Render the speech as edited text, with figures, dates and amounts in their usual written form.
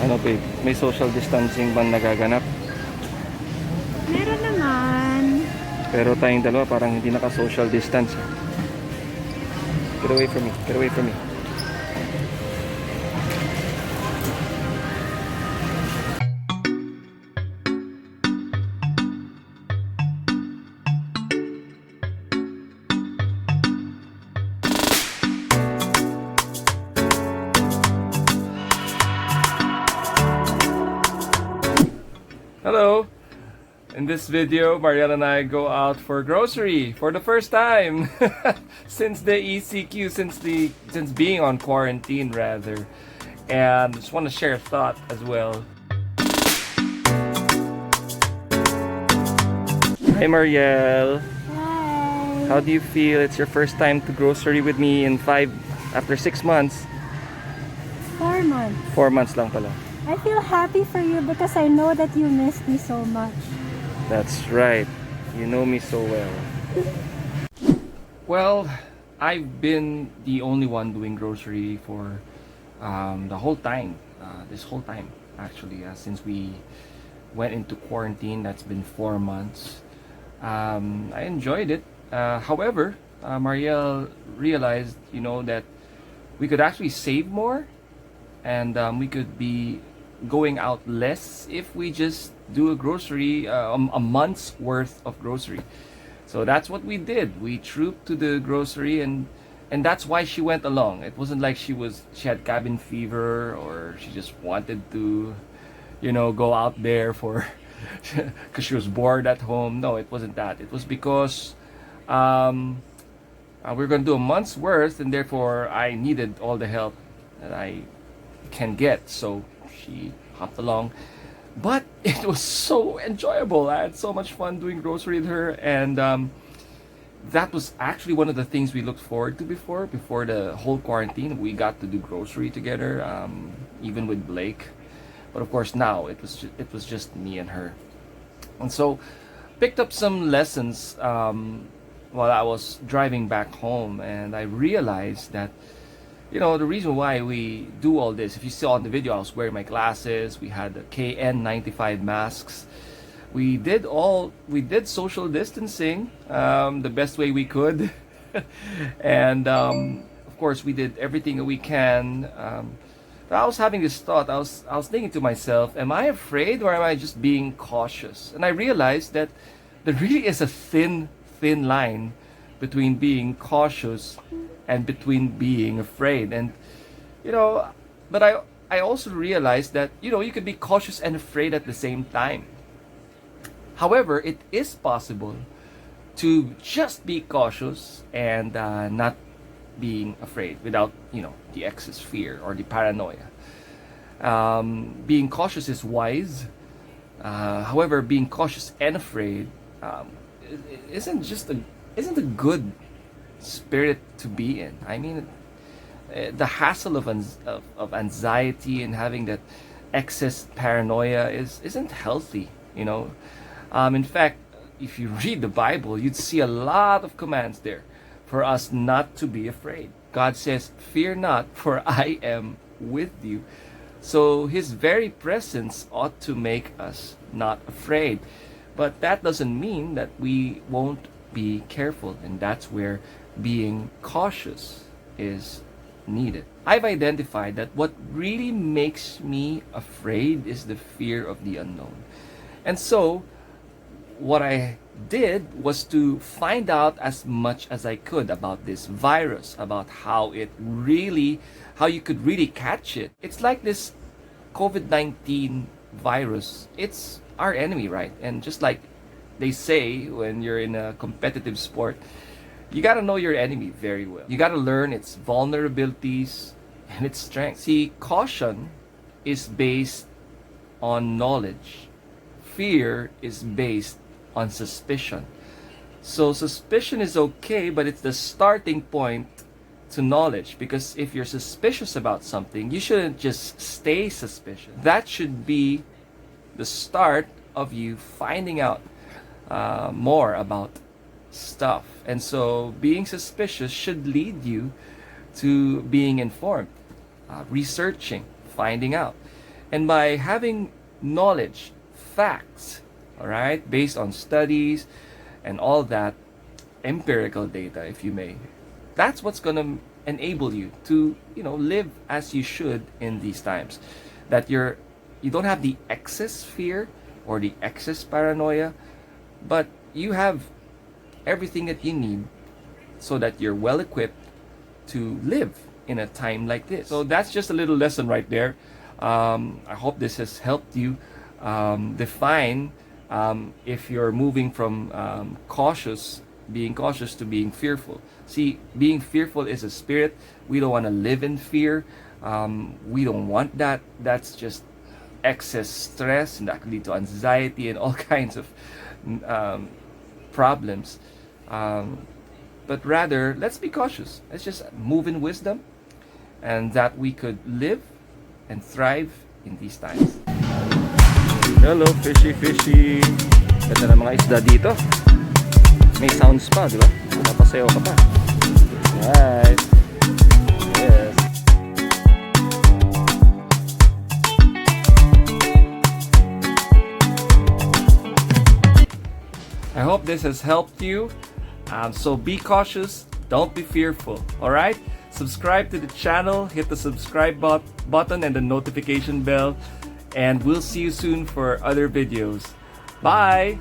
Ano babe, may social distancing bang nagaganap? Meron naman. Pero tayong dalawa parang hindi naka-social distance. Get away from me, get away from me. Hello! In this video, Marielle and I go out for grocery for the first time since the ECQ, since being on quarantine rather. And just want to share a thought as well. Hi Marielle, Hi. how do you feel? It's your first time to grocery with me after 6 months. 4 months. 4 months lang pala. I feel happy for you because I know that you missed me so much. That's right. You know me so well. Well, I've been the only one doing grocery for the whole time. This whole time, actually, since we went into quarantine. That's been 4 months. I enjoyed it. However, Marielle realized, that we could actually save more, and we could be going out less if we just do a grocery, a month's worth of grocery. So that's what we did. We trooped to the grocery, and that's why she went along. It wasn't like she had cabin fever, or she just wanted to, go out there for because she was bored at home. No, it wasn't that. It was because we we're going to do a month's worth, and therefore I needed all the help that I can get. So she hopped along. But it was so enjoyable. I had so much fun doing grocery with her, and that was actually one of the things we looked forward to before the whole quarantine. We got to do grocery together, even with Blake. But of course now it was just me and her, and so picked up some lessons while I was driving back home, and I realized that the reason why we do all this, if you saw in the video, I was wearing my glasses, we had the KN95 masks, we did social distancing the best way we could, and of course we did everything that we can. But I was having this thought. I was thinking to myself, am I afraid, or am I just being cautious? And I realized that there really is a thin line between being cautious and between being afraid. And but I also realized that you could be cautious and afraid at the same time. However, it is possible to just be cautious and not being afraid without the excess fear or the paranoia. Being cautious is wise. However, being cautious and afraid isn't a good spirit to be in. I mean, the hassle of anxiety and having that excess paranoia isn't healthy. In fact, if you read the Bible, you'd see a lot of commands there for us not to be afraid. God says, "Fear not, for I am with you." So His very presence ought to make us not afraid. But that doesn't mean that we won't be careful, and that's where being cautious is needed. I've identified that what really makes me afraid is the fear of the unknown. And so, what I did was to find out as much as I could about this virus, about how you could really catch it. It's like this COVID-19 virus. It's our enemy, right? And just like they say when you're in a competitive sport, you got to know your enemy very well. You got to learn its vulnerabilities and its strengths. See, caution is based on knowledge. Fear is based on suspicion. So suspicion is okay, but it's the starting point to knowledge, because if you're suspicious about something, you shouldn't just stay suspicious. That should be the start of you finding out more about stuff. And so being suspicious should lead you to being informed, researching, finding out. And by having knowledge, facts, all right, based on studies and all that, empirical data, if you may, that's what's going to enable you to, live as you should in these times. That you don't have the excess fear or the excess paranoia, but you have everything that you need so that you're well equipped to live in a time like this. So that's just a little lesson right there. I hope this has helped you define if you're moving from being cautious to being fearful. See, being fearful is a spirit. We don't want to live in fear. We don't want that. That's just excess stress, and that can lead to anxiety and all kinds of problems. But rather, let's be cautious. Let's just move in wisdom, and that we could live and thrive in these times. Hello, fishy, fishy. Ganda ng mga isda dito. May sounds pa, di ba? Napasayaw ka pa. Right. Yes. I hope this has helped you. So be cautious, don't be fearful, alright? Subscribe to the channel, hit the subscribe button and the notification bell, and we'll see you soon for other videos. Bye!